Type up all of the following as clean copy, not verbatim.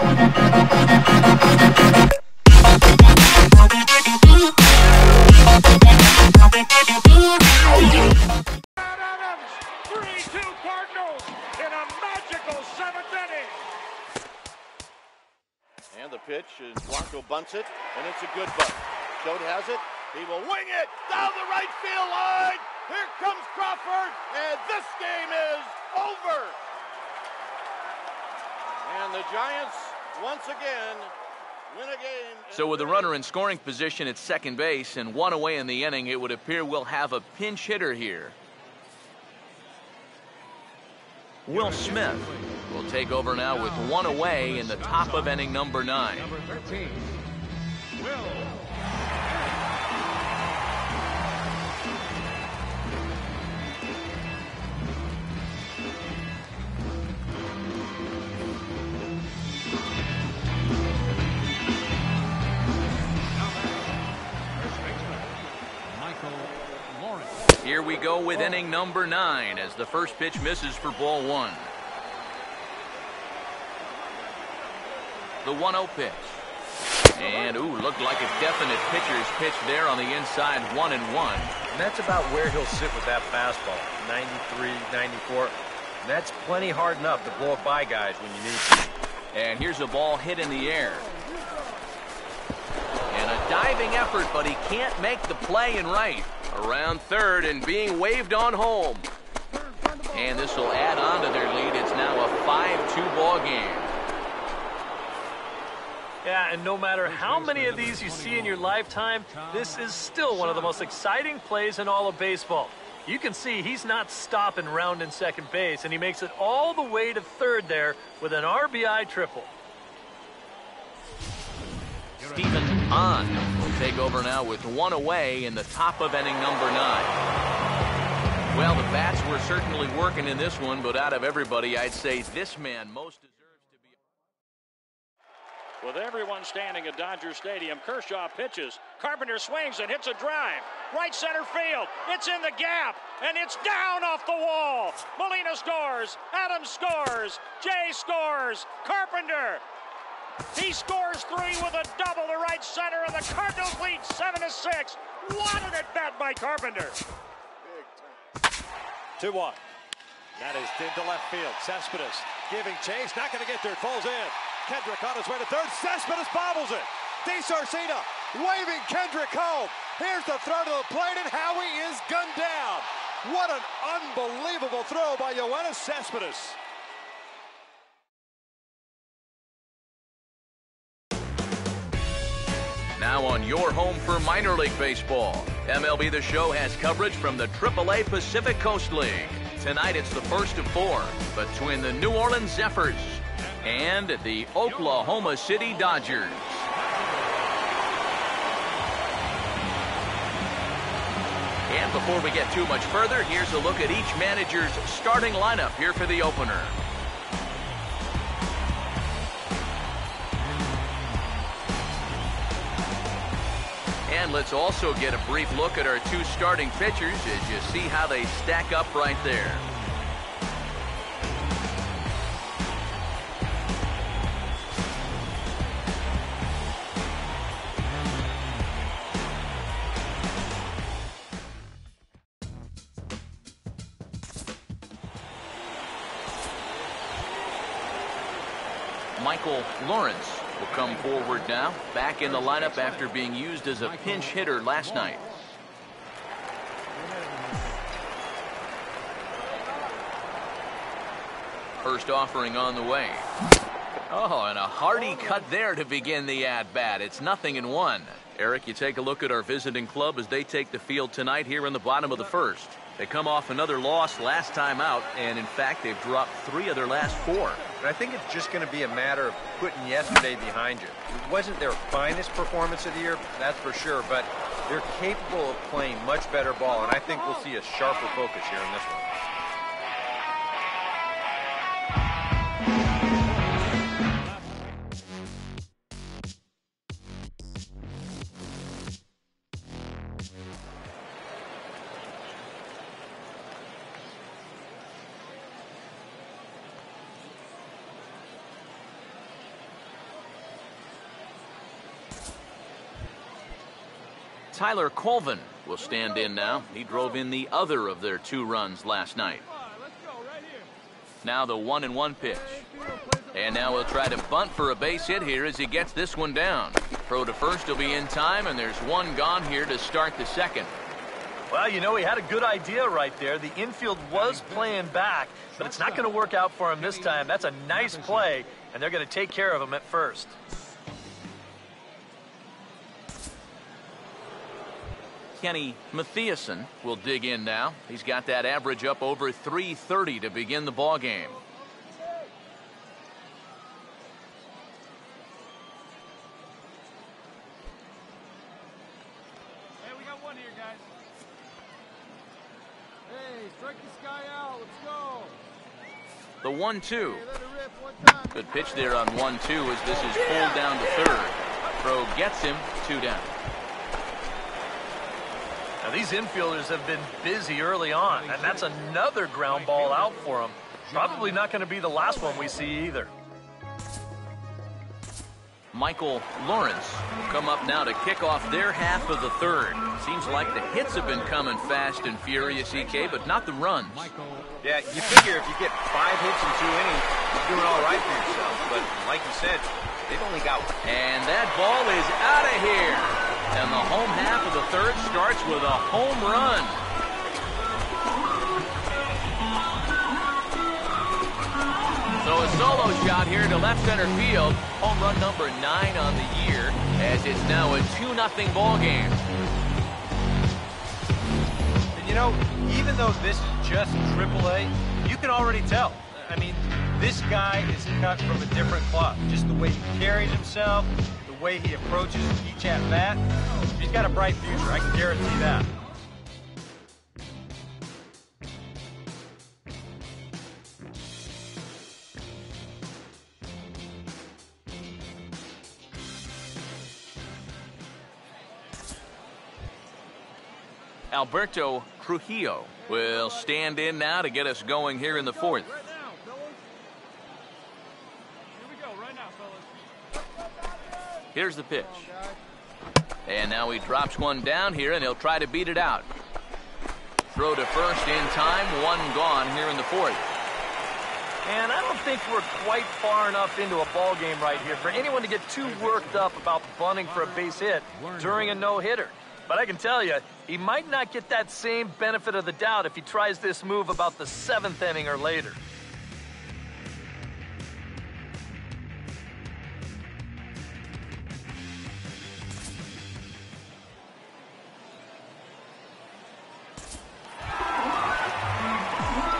Cardinals in a magical 7th inning. And the pitch is Blanco bunts it, and it's a good bunt. Schott has it. He will wing it down the right field line. Here comes Crawford, and this game is over. And the Giants once again win a game. So with the runner in scoring position at second base and one away in the inning, it would appear we'll have a pinch hitter here. Will Smith will take over now with one away in the top of inning number 9. Number 13, Will. Here we go with inning number 9 as the first pitch misses for ball 1. The 1-0 pitch. And, looked like a definite pitcher's pitch there on the inside, 1-1. And that's about where he'll sit with that fastball, 93, 94. And that's plenty hard enough to blow it by guys when you need to. And here's a ball hit in the air. And a diving effort, but he can't make the play in right. Around third and being waved on home. And this will add on to their lead. It's now a 5-2 ball game. Yeah, and no matter how many of these you see in your lifetime, this is still one of the most exciting plays in all of baseball. You can see he's not stopping rounding second base, and he makes it all the way to third there with an RBI triple. Stephen Hahn will take over now with one away in the top of inning number 9. Well, the bats were certainly working in this one, but out of everybody, I'd say this man most deserves to be. With everyone standing at Dodger Stadium, Kershaw pitches. Carpenter swings and hits a drive. Right center field. It's in the gap, and it's down off the wall. Molina scores. Adams scores. Jay scores. Carpenter. He scores 3 with a double to right center, and the Cardinals lead 7-6. What an at-bat by Carpenter. 2-1. That is into left field. Cespedes giving chase. Not going to get there. It falls in. Kendrick on his way to third. Cespedes bobbles it. DeSarcina waving Kendrick home. Here's the throw to the plate, and Howie is gunned down. What an unbelievable throw by Yoenis Cespedes. Now on your home for minor league baseball, MLB The Show has coverage from the AAA Pacific Coast League. Tonight it's the first of 4 between the New Orleans Zephyrs and the Oklahoma City Dodgers. And before we get too much further, here's a look at each manager's starting lineup here for the opener. And let's also get a brief look at our 2 starting pitchers as you see how they stack up right there. Michael Lawrence will come forward now, back in the lineup after being used as a pinch hitter last night. First offering on the way. Oh, and a hearty cut there to begin the at-bat. It's 0-1. Eric, you take a look at our visiting club as they take the field tonight here in the bottom of the first. They come off another loss last time out, and in fact, they've dropped 3 of their last 4. And I think it's just going to be a matter of putting yesterday behind you. It wasn't their finest performance of the year, that's for sure, but they're capable of playing much better ball, and I think we'll see a sharper focus here in this one. Tyler Colvin will stand in now. He drove in the other of their 2 runs last night. Now the 1-1 pitch. And now he'll try to bunt for a base hit here as he gets this one down. Throw to first will be in time, and there's 1 gone here to start the second. Well, you know, he had a good idea right there. The infield was playing back, but it's not going to work out for him this time. That's a nice play, and they're going to take care of him at first. Kenny Mathiasen will dig in now. He's got that average up over 330 to begin the ball game. Hey, we got one here, guys. Hey, strike this guy out. Let's go. The 1-2. Hey, let it rip one time. Good pitch there on 1-2 as this is pulled down to third. Throw gets him 2 down. Now, these infielders have been busy early on, and that's another ground ball out for them. Probably not going to be the last one we see either. Michael Lawrence will come up now to kick off their half of the third. Seems like the hits have been coming fast and furious, EK, but not the runs. Yeah, you figure if you get 5 hits in 2 innings, you're doing all right for yourself. But like you said, they've only got 1. And that ball is out of here. And the home half of the third starts with a home run. So a solo shot here to left center field. Home run number 9 on the year, as it's now a 2-0 ball game. And you know, even though this is just AAA, you can already tell. I mean, this guy is cut from a different cloth. Just the way he carries himself, the way he approaches each at-bat. He's got a bright future, I can guarantee that. Alberto Trujillo will stand in now to get us going here in the fourth. Right now, fellas. Here we go, right now, fellas. Here's the pitch. And now he drops one down here, and he'll try to beat it out. Throw to first in time, 1 gone here in the fourth. And I don't think we're quite far enough into a ball game right here for anyone to get too worked up about bunting for a base hit during a no-hitter. But I can tell you, he might not get that same benefit of the doubt if he tries this move about the 7th inning or later.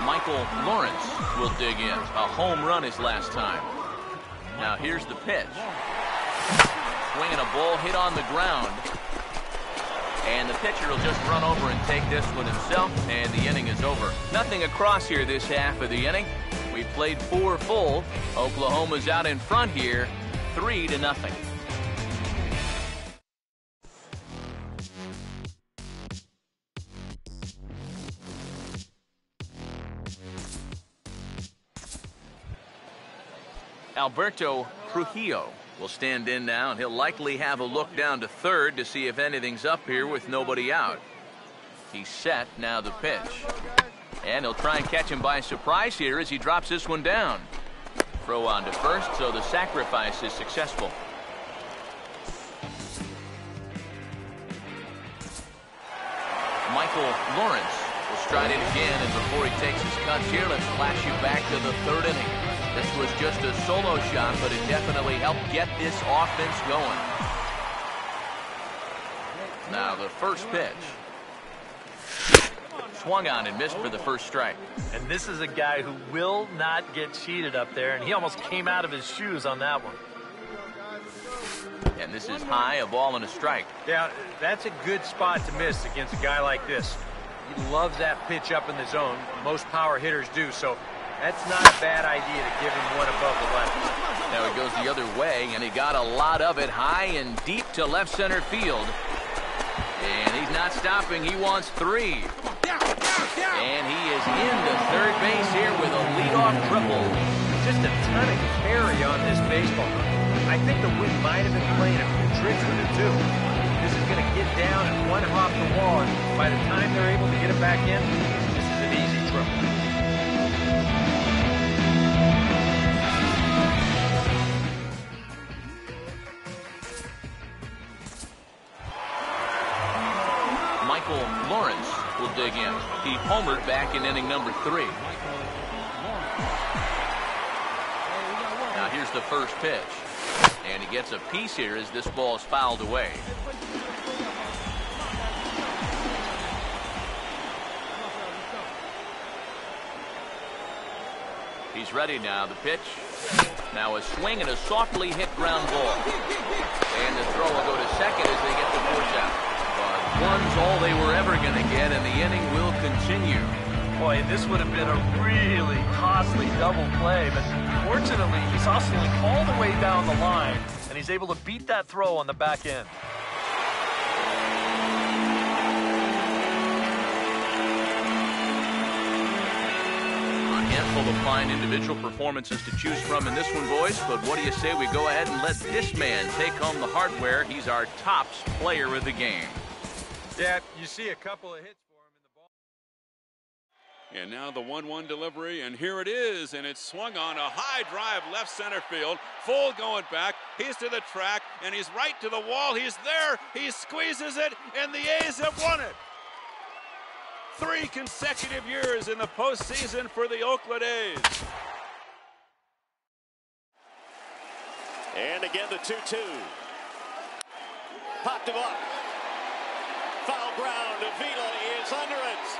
Michael Lawrence will dig in. A home run his last time. Now here's the pitch. Swinging a ball hit on the ground. And the pitcher will just run over and take this one himself, and the inning is over. Nothing across here this half of the inning. We played 4 full. Oklahoma's out in front here, 3-0. Alberto Trujillo will stand in now, and he'll likely have a look down to third to see if anything's up here with nobody out. He's set, now the pitch. And he'll try and catch him by surprise here as he drops this one down. Throw on to first, so the sacrifice is successful. Michael Lawrence will stride in again, and before he takes his cuts here, let's flash you back to the 3rd inning. This was just a solo shot, but it definitely helped get this offense going. Now the first pitch. Swung on and missed for the first strike. And this is a guy who will not get cheated up there, and he almost came out of his shoes on that one. And this is high, a ball and a strike. Yeah, that's a good spot to miss against a guy like this. He loves that pitch up in the zone. Most power hitters do, so that's not a bad idea to give him one above the left. Now it goes the other way, and he got a lot of it high and deep to left center field. And he's not stopping. He wants 3. And he is into third base here with a leadoff triple. Just a ton of carry on this baseball. I think the wind might have been playing a few tricks with it, too. This is going to get down and one hop the wall, and by the time they're able to get it back in, this is an easy triple. Michael Lawrence will dig in. He homered back in inning number 3. Now here's the first pitch. And he gets a piece here as this ball is fouled away. He's ready now. The pitch. Now a swing and a softly hit ground ball. And the throw will go to second as they get the force out. But one's all they were ever going to get, and the inning will continue. Boy, this would have been a really costly double play, but fortunately, he's hustling all the way down the line, and he's able to beat that throw on the back end. A handful of fine individual performances to choose from in this one, boys, but what do you say we go ahead and let this man take home the hardware? He's our tops player of the game. Yeah, you see a couple of hits. And now the 1-1 delivery, and here it is, and it's swung on a high drive left center field. Full going back. He's to the track, and he's right to the wall. He's there. He squeezes it, and the A's have won it. 3 consecutive years in the postseason for the Oakland A's. And again the 2-2. Popped him up. Foul ground. Avila is under it.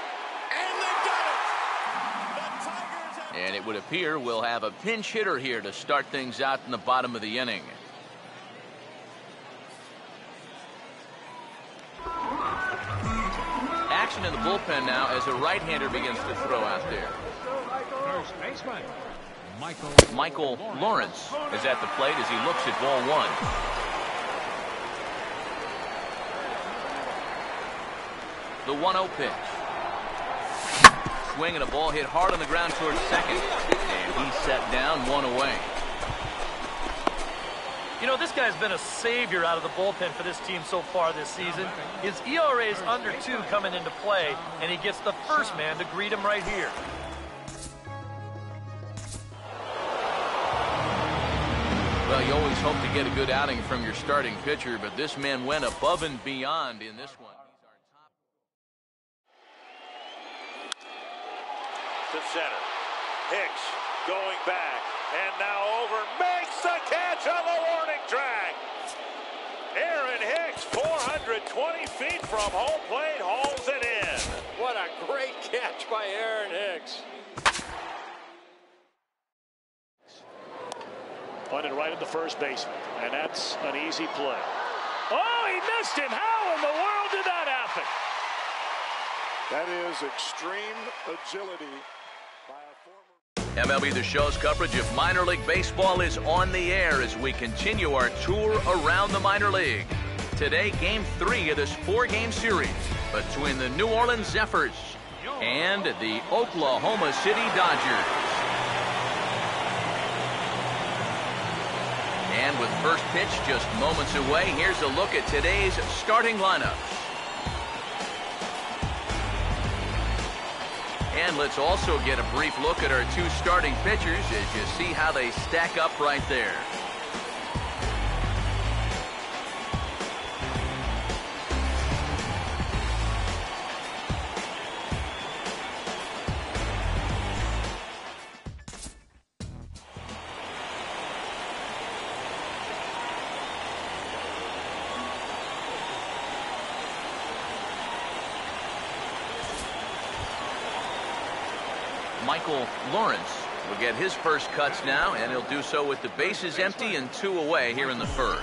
And they got it. The Tigers have... And it would appear we'll have a pinch hitter here to start things out in the bottom of the inning. Action in the bullpen now as a right-hander begins to throw out there. First baseman, Michael Lawrence is at the plate as he looks at ball 1. The 1-0 pitch. Swing and a ball hit hard on the ground towards second. And he's set down, 1 away. You know, this guy's been a savior out of the bullpen for this team so far this season. His ERA is under 2 coming into play, and he gets the first man to greet him right here. Well, you always hope to get a good outing from your starting pitcher, but this man went above and beyond in this one. To center. Hicks going back. And now over. Makes the catch on the warning track. Aaron Hicks, 420 feet from home plate, hauls it in. What a great catch by Aaron Hicks. Pointed right at the first baseman, and that's an easy play. Oh, he missed him. How in the world did that happen? That is extreme agility. MLB The Show's coverage of minor league baseball is on the air as we continue our tour around the minor league. Today, Game 3 of this 4-game series between the New Orleans Zephyrs and the Oklahoma City Dodgers. And with first pitch just moments away, here's a look at today's starting lineups. And let's also get a brief look at our 2 starting pitchers as you see how they stack up right there. Michael Lawrence will get his first cuts now, and he'll do so with the bases empty and 2 away here in the first.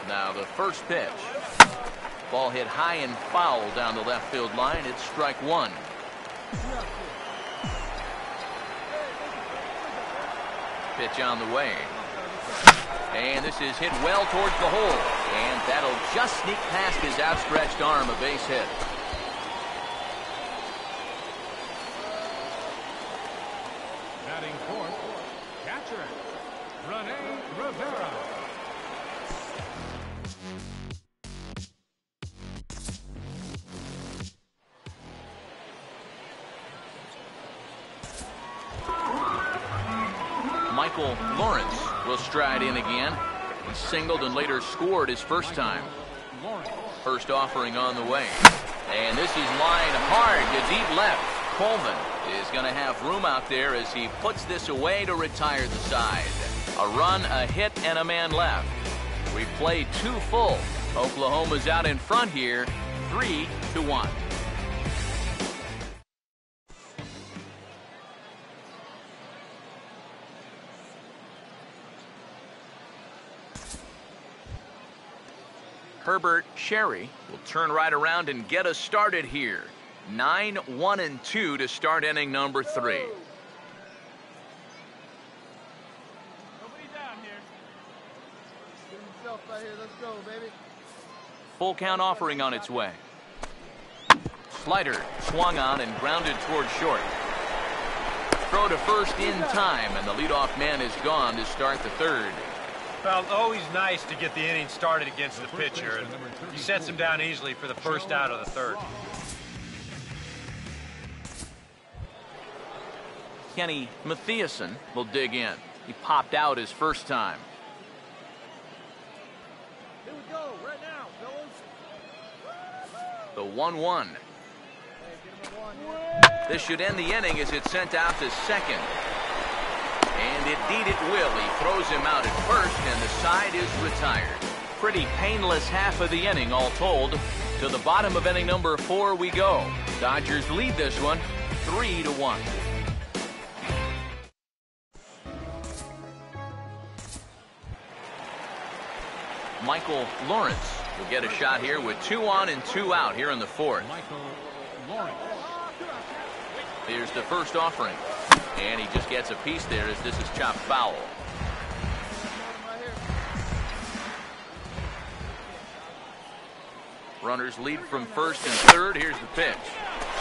Now the first pitch. Ball hit high and foul down the left field line. It's strike 1. Pitch on the way. And this is hit well towards the hole. And that'll just sneak past his outstretched arm, a base hit. Batting fourth, catcher, Rene Rivera. Michael Lawrence will stride in again. He singled and later scored his first time. First offering on the way. And this is line hard to deep left. Coleman is going to have room out there as he puts this away to retire the side. A run, a hit, and a man left. We've played 2 full. Oklahoma's out in front here, 3-1. Herbert Sherry will turn right around and get us started here. 9-1-2 to start inning number 3. Nobody down here. Get himself out here. Let's go, baby. Full count offering on its way. Slider swung on and grounded toward short. Throw to first in time, and the leadoff man is gone to start the 3rd. Well, always nice to get the inning started against the pitcher. And he sets him down easily for the first out of the 3rd. Kenny Mathiasen will dig in. He popped out his first time. Here we go, right now, fellas. The 1-1. This should end the inning as it's sent out to second. And indeed it will. He throws him out at first, and the side is retired. Pretty painless half of the inning, all told. To the bottom of inning number 4 we go. Dodgers lead this one 3-1. Michael Lawrence will get a shot here with 2 on and 2 out here in the 4th. Michael Lawrence. Here's the first offering. And he just gets a piece there as this is chopped foul. Runners lead from first and 3rd. Here's the pitch.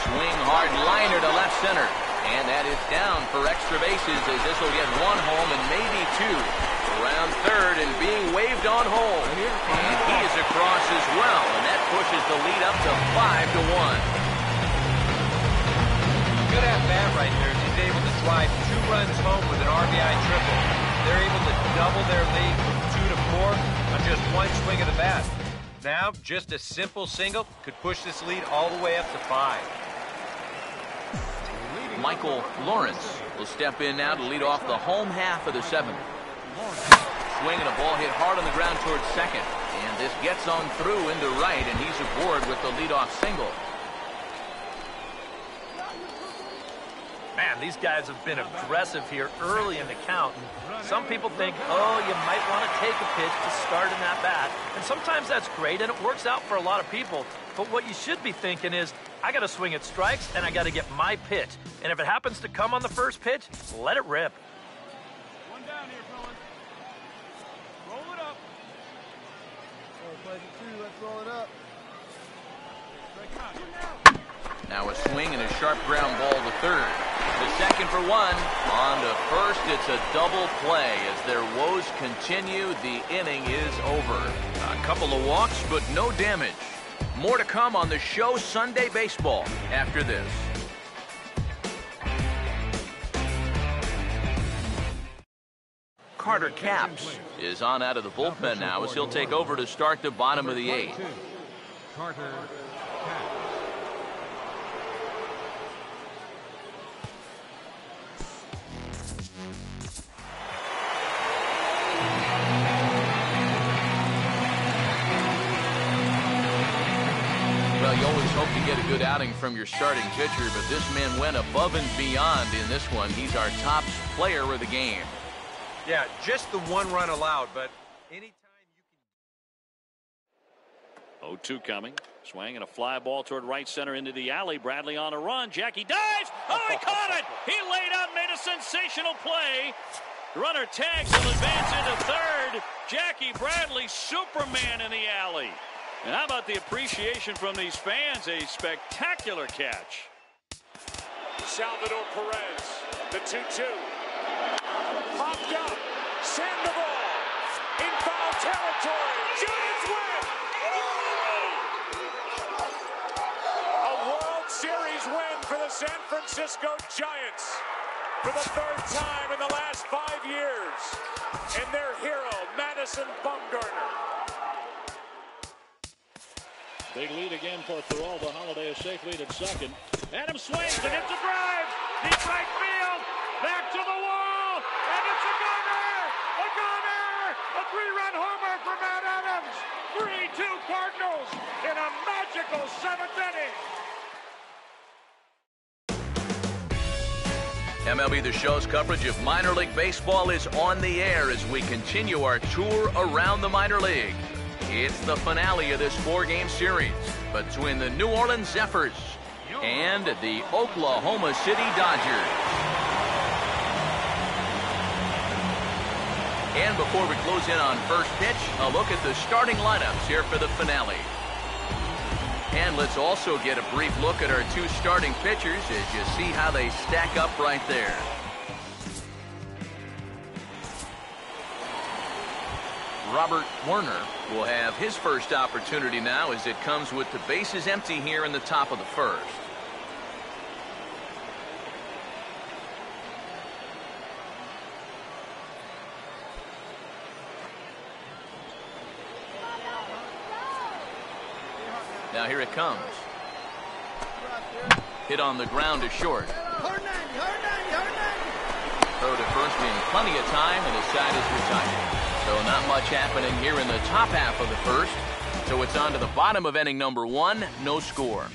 Swing hard liner to left center. And that is down for extra bases as this will get 1 home and maybe 2. Around 3rd and being waved on home. And he is across as well. And that pushes the lead up to 5-1. Good at-bat right there. He's able to drive 2 runs home with an RBI triple. They're able to double their lead from 2 to 4 on just 1 swing of the bat. Now, just a simple single could push this lead all the way up to 5. Michael Lawrence will step in now to lead off the home half of the 7th. Swing and a ball hit hard on the ground towards second. And this gets on through into right, and he's aboard with the leadoff single. Man, these guys have been aggressive here early in the count. And some people think, oh, you might want to take a pitch to start in that bat. And sometimes that's great, and it works out for a lot of people. But what you should be thinking is, I got to swing at strikes, and I got to get my pitch. And if it happens to come on the first pitch, let it rip. One down here, fellas. Roll it up. Oh, play the 2. Let's roll it up. Strike out. Now a swing and a sharp ground ball to 3rd. The second for 1. On to first, it's a double play. As their woes continue, the inning is over. A couple of walks, but no damage. More to come on the show Sunday Baseball after this. Carter Capps is on out of the bullpen now as he'll take over to start the bottom of the 8th. Carter Capps. Well, you always hope to get a good outing from your starting pitcher, but this man went above and beyond in this one. He's our top player of the game. Yeah, just the 1 run allowed, but anytime you can... 0-2 coming. Swing and a fly ball toward right center into the alley. Bradley on a run. Jackie dives. Oh, he caught it. He laid out and made a sensational play. Runner tags and advance into 3rd. Jackie Bradley, Superman in the alley. And how about the appreciation from these fans? A spectacular catch. Salvador Perez, the 2-2. Popped up. Send the ball. In foul territory. Giants win. A World Series win for the San Francisco Giants. For the third time in the last 5 years. And their hero, Madison Bumgarner. Big lead again for Peralta. Holiday a safe lead at second. Adams swings and hits a drive. Deep right field. Back to the wall. And it's a gunner. A gunner. A 3-run homer for Matt Adams. 3-2 Cardinals in a magical 7th inning. MLB The Show's coverage of minor league baseball is on the air as we continue our tour around the minor leagues. It's the finale of this 4-game series between the New Orleans Zephyrs and the Oklahoma City Dodgers. And before we close in on first pitch, a look at the starting lineups here for the finale. And let's also get a brief look at our 2 starting pitchers as you see how they stack up right there. Robert Werner will have his first opportunity now as it comes with the bases empty here in the top of the first. Now here it comes. Hit on the ground to short. Throw to first in plenty of time, and the side is retired. So not much happening here in the top half of the first. So it's on to the bottom of inning number 1, no score.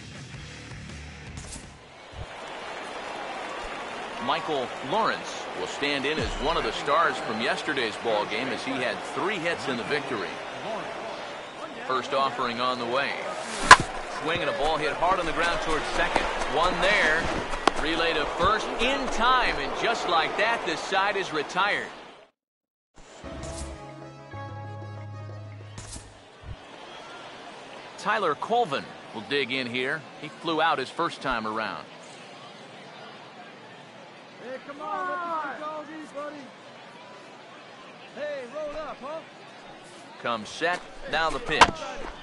Michael Lawrence will stand in as one of the stars from yesterday's ball game as he had 3 hits in the victory. First offering on the way. Swing and a ball hit hard on the ground towards second. One there. Relay to first in time, and just like that, the side is retired. Tyler Colvin will dig in here. He flew out his first time around. Hey, come on, let the dog eat, buddy. Hey, roll up, huh? Comes set, now the pitch.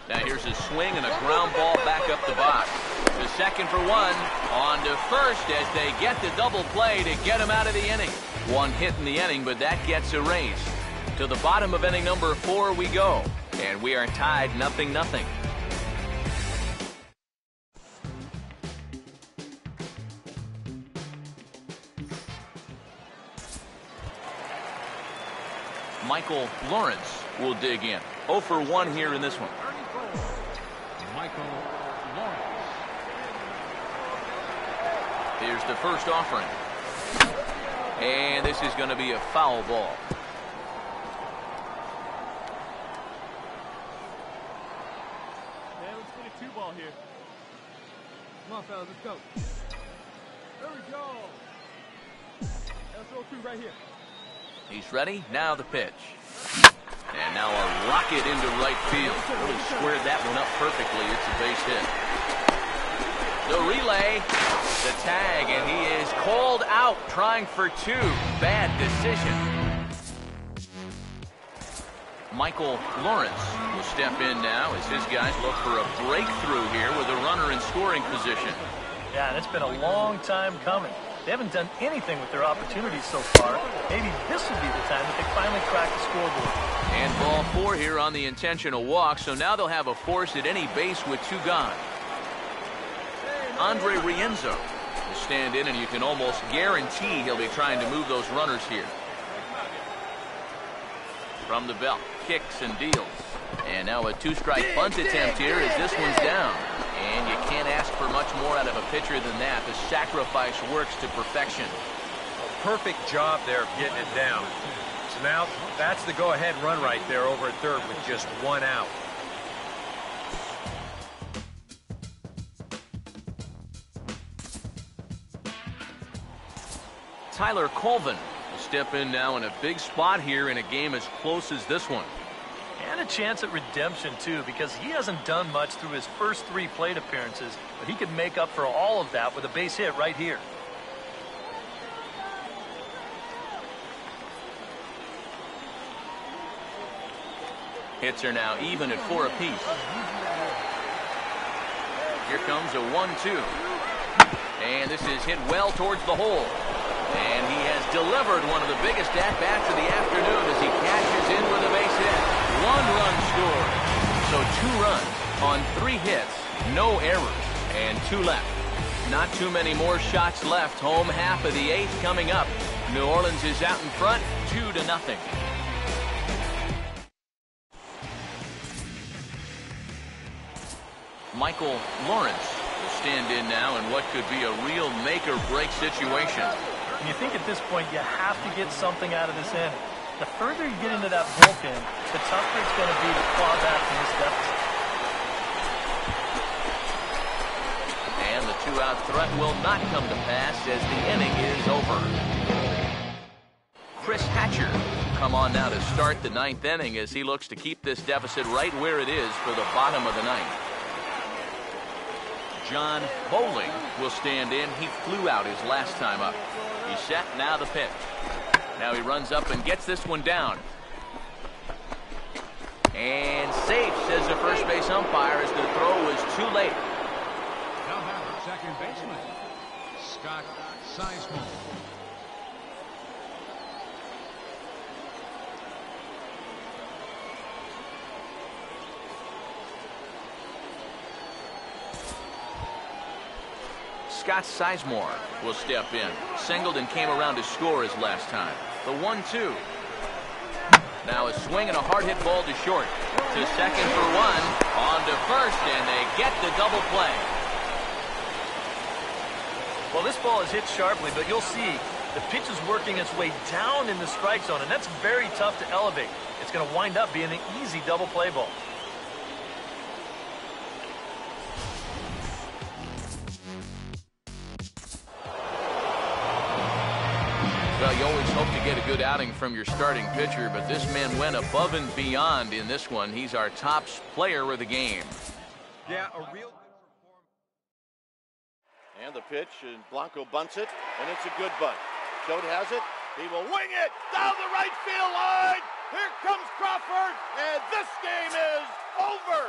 Now here's a swing and a ground ball back up the box. The second for 1, on to first as they get the double play to get him out of the inning. 1 hit in the inning, but that gets erased. To the bottom of inning number 4 we go, and we are tied 0-0. Michael Lawrence will dig in. 0 for 1 here in this one. Michael Lawrence. Here's the first offering. And this is going to be a foul ball. Man, let's get a 2-ball here. Come on, fellas, let's go. There we go. Let's roll 2 right here. He's ready. Now the pitch. And now a rocket into right field. Really squared that one up perfectly. It's a base hit. The relay, the tag, and he is called out trying for 2. Bad decision. Michael Lawrence will step in now as his guys look for a breakthrough here with a runner in scoring position. Yeah, and it's been a long time coming. They haven't done anything with their opportunities so far. Maybe this will be the time that they finally crack the scoreboard. And ball 4 here on the intentional walk, so now they'll have a force at any base with 2 gone. Andre Rienzo will stand in, and you can almost guarantee he'll be trying to move those runners here. From the belt, kicks and deals. And now a 2-strike bunt attempt here as this one's down. And you can't ask for much more out of a pitcher than that. The sacrifice works to perfection. Perfect job there of getting it down. So now that's the go-ahead run right there over at third with just 1 out. Tyler Colvin will step in now in a big spot here in a game as close as this one. And a chance at redemption, too, because he hasn't done much through his first 3 plate appearances, but he could make up for all of that with a base hit right here. Hits are now even at 4 apiece. Here comes a 1-2. And this is hit well towards the hole. And he has delivered one of the biggest at-bats of the afternoon as he cashes in with a base hit. 1 run scored. So 2 runs on 3 hits, no errors, and 2 left. Not too many more shots left. Home half of the 8th coming up. New Orleans is out in front, 2-0. Michael Lawrence will stand in now in what could be a real make-or-break situation. And you think at this point you have to get something out of this inning. The further you get into that bullpen, the tougher it's going to be to claw back from this deficit. And the 2-out threat will not come to pass as the inning is over. Chris Hatcher will come on now to start the 9th inning as he looks to keep this deficit right where it is for the bottom of the 9th. John Bowling will stand in. He flew out his last time up. He's set, now the pitch. Now he runs up and gets this one down. And safe, says the first base umpire, as the throw was too late. Now have second baseman, Scott Sizemore. Scott Sizemore will step in. Singleton came around to score his last time. The 1-2. Now a swing and a hard hit ball to short. To second for 1. On to first, and they get the double play. Well, this ball is hit sharply, but you'll see the pitch is working its way down in the strike zone, and that's very tough to elevate. It's going to wind up being an easy double play ball. Well, you always hope to get a good outing from your starting pitcher, but this man went above and beyond in this one. He's our top player of the game. Yeah, a real good performance. And the pitch, and Blanco bunts it, and it's a good bunt. Schode has it. He will wing it down the right field line. Here comes Crawford, and this game is over.